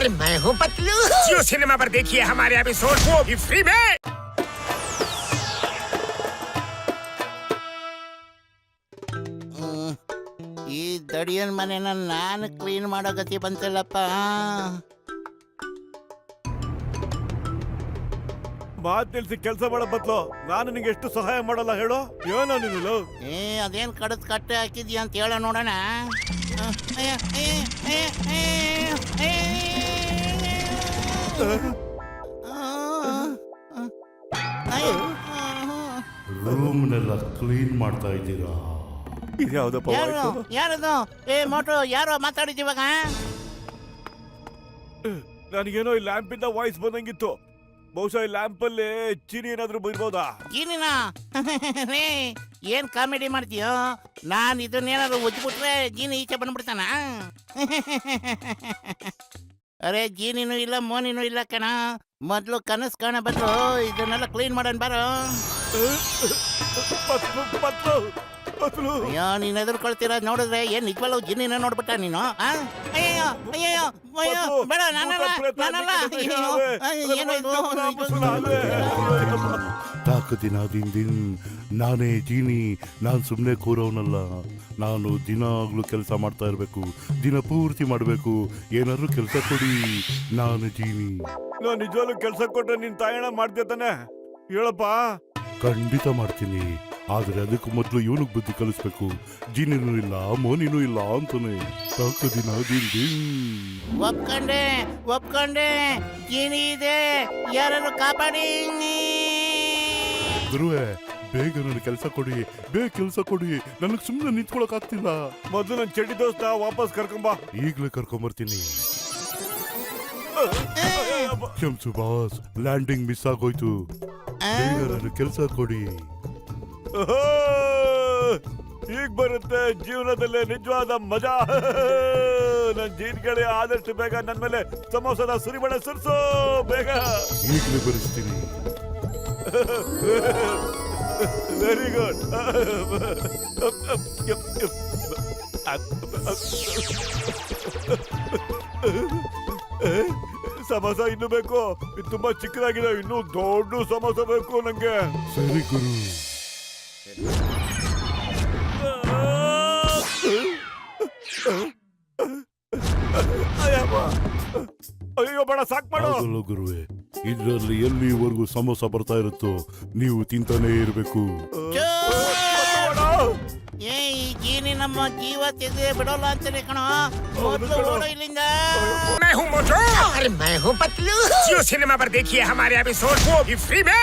अरे मैं हूँ पतलू। जियो सिनेमा पर देखिए हमारे एपिसोड वो भी फ्री में। ಈ ದಡಿಯನ್ ಮನೆನ ನಾನು ಕ್ಲೀನ್ ಮಾಡೋ ಗತಿ ಬಂತಲ್ಲಪ್ಪ. ಮಾತ್ ನಿಲ್ಸಿ ಕೆಲಸ ಮಾಡೋ ಬದ್ಲು ನಾನು ನಿಂಗೆ ಎಷ್ಟು ಸಹಾಯ ಮಾಡಲ್ಲ ಹೇಳು. ಏನೋ ನೀನು ಅದೇನ್ ಕಡದ್ ಕಟ್ಟೆ ಹಾಕಿದ್ಯಾ ಅಂತ ಹೇಳ ನೋಡೋಣ. ರೂಮ್ನೆಲ್ಲ ಕ್ಲೀನ್ ಮಾಡ್ತಾ ಇದ್ದೀರಾ? ಇದ್ಯಾವ್ದಪ್ಪ ಯಾರದು? ಮೋಟು ಯಾರೋ ಮಾತಾಡಿದ್ದೀವಾಗ? ನನಗೇನೋ ಈ ಲ್ಯಾಂಪಿಂದ ವಾಯ್ಸ್ ಬಂದಂಗಿತ್ತು. ಬಹುಶಃ ಈ ಲ್ಯಾಂಪ್ ಅಲ್ಲಿ ಚೀನಿ ಏನಾದ್ರು ಬರ್ಬೋದಾ? ಜೀನಿನ ಏನ್ ಕಾಮಿಡಿ ಮಾಡ್ತೀಯೋ? ನಾನ್ ಇದನ್ನೇನಾದ್ರು ಉಜ್ಬಿಟ್ರೆ ಜೀನಿ ಈಚೆ ಬಂದ್ಬಿಡ್ತಾನ. ಅರೆ ಜೀನಿನೂ ಇಲ್ಲ ಮೋನಿನೂ ಇಲ್ಲ ಕಣ. ಮೊದ್ಲು ಕನಸು ಕಾಣ ಬದಲು ಇದನ್ನೆಲ್ಲ ಕ್ಲೀನ್ ಮಾಡೋಣ ಬಾರೋ. ಅಯ್ಯೋ ನೀನ್ ಎದುರ್ಕೊಳ್ತೀರ ನೋಡಿದ್ರೆ ಏನ್ ನಿಜವಲ್ಲ ಜಿನ್ನಿನ ನೋಡ್ಬಿಟ್ಟ ನೀನು? ಅಯ್ಯೋ ಅಯ್ಯೋ ಅಯ್ಯೋ ಬೇಡ ನಾನಲ್ಲ ಏನೋ ಇದು. ದಿನ ದಿನ ನಾನೇ ಜೀನಿ. ನಾನು ಸುಮ್ಮನೆ ಕೂರೋನಲ್ಲ. ನಾನು ದಿನಾಗ್ಲೂ ಕೆಲಸ ಮಾಡ್ತಾ ಇರಬೇಕು, ದಿನ ಪೂರ್ತಿ ಮಾಡಬೇಕು. ಏನಾದ್ರು ಕೆಲಸ ಕೊಡಿ, ನಾನು ಜೀನಿ. ನಾನು ನಿಜವಾಗ್ಲೂ ಕೆಲಸ ಕೊಟ್ರೆ ನಿನ್ ತಾಯಣ ಮಾಡ್ತೀಯ ತಾನೆ? ಹೇಳಪ್ಪ. ಖಂಡಿತ ಮಾಡ್ತೀನಿ, ಆದ್ರೆ ಅದಕ್ಕೂ ಮೊದಲು ಇವನಿಗೆ ಬುದ್ಧಿ ಕಲಿಸ್ಬೇಕು. ಜೀನಿನೂ ಇಲ್ಲ ಮೋನಿನೂ ಇಲ್ಲ ಅಂತಾನೆ. ದಿನ ಒಪ್ಕೊಂಡೆ ಒಪ್ಕೊಂಡೆ ಜೀನಿ ಇದೆ, ಯಾರು ಕಾಪಾಡಿ. ಗುರುವೆ ಬೇಗ ನನಗೆ ಕೆಲಸ ಕೊಡಿ, ಬೇಗ ಕೆಲಸ ಕೊಡಿ. ನನಗೆ ಸುಮ್ಮನೆ ನಿಂತ್ಕೊಳಕ್ ಆಗ್ತಿಲ್ಲ. ಮೊದಲು ನನ್ನ ಚಡ್ಡಿ ದೋಸ್ತ ವಾಪಸ್ ಕರ್ಕೊಂಬ. ಈಗ್ಲೇ ಕರ್ಕೊಂಬರ್ತೀನಿ. ಕ್ಷಮ್ಸು ಬಾಸ್, ಲ್ಯಾಂಡಿಂಗ್ ಮಿಸ್ ಆಗೋಯ್ತು. ಬೇಗ ನನಗೆ ಕೆಲಸ ಕೊಡಿ. ಈಗ ಬರುತ್ತೆ ಜೀವನದಲ್ಲಿ ನಿಜವಾದ ಮಜಾ. ನನ್ನ ಜೀನ್ಗಳೇ ಆದಷ್ಟು ಬೇಗ ನನ್ನ ಮೇಲೆ ಸಮೋಸದ ಸುರಿಮಳೆ ಸುರಿಸೋ ಬೇಗ. ಈಗಲೇ ಬರೆಸ್ತೀನಿ. Very good. ಸಮೋಸ ಇನ್ನು ಬೇಕು? ಇದು ತುಂಬಾ ಚಿಕ್ಕದಾಗಿದೆ, ಇನ್ನು ದೊಡ್ಡ ಸಮೋಸ ಬೇಕು ನಂಗೆ. ಸರಿ ಗುರು. ಅಯ್ಯೋ ಬೇಡ, ಸಾಕ್ ಮಾಡು. ಗುರುವೆ, ಇದರಲ್ಲಿ ಎಲ್ಲಿವರೆಗೂ ಸಮೋಸ ಬರ್ತಾ ಇರುತ್ತೋ ನೀವು ತಿಂತಾನೆ ಇರಬೇಕು. ಏ ಈ ಜೀನಿ ನಮ್ಮ ಜೀವ ತೆಗೆದೇ ಬಿಡೋಲ್ಲ ಅಂತಾನೆ ಕಣೋ. ಮೊದಲು ಓಡೋ ಇಲ್ಲಿಂದ. मैं हूँ मोटू। अरे मैं हूँ पतलू। जियो सिनेमा पर देखिए हमारे एपिसोड वो भी फ्री में।